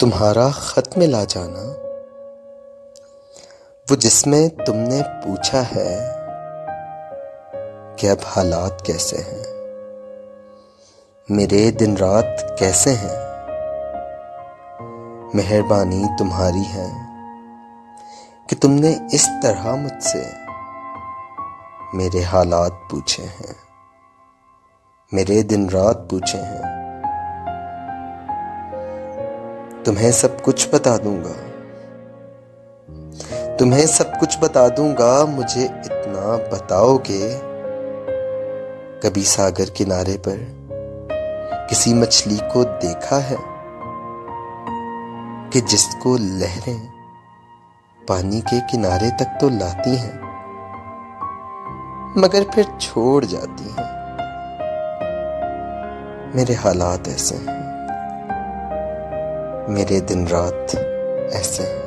तुम्हारा खत मिला जाना, वो जिसमें तुमने पूछा है कि अब हालात कैसे हैं, मेरे दिन रात कैसे हैं। मेहरबानी तुम्हारी है कि तुमने इस तरह मुझसे मेरे हालात पूछे हैं, मेरे दिन रात पूछे हैं। तुम्हें सब कुछ बता दूंगा, तुम्हें सब कुछ बता दूंगा। मुझे इतना बताओगे, कभी सागर किनारे पर किसी मछली को देखा है कि जिसको लहरें पानी के किनारे तक तो लाती हैं मगर फिर छोड़ जाती हैं। मेरे हालात ऐसे हैं, मेरे दिन रात ऐसे हैं।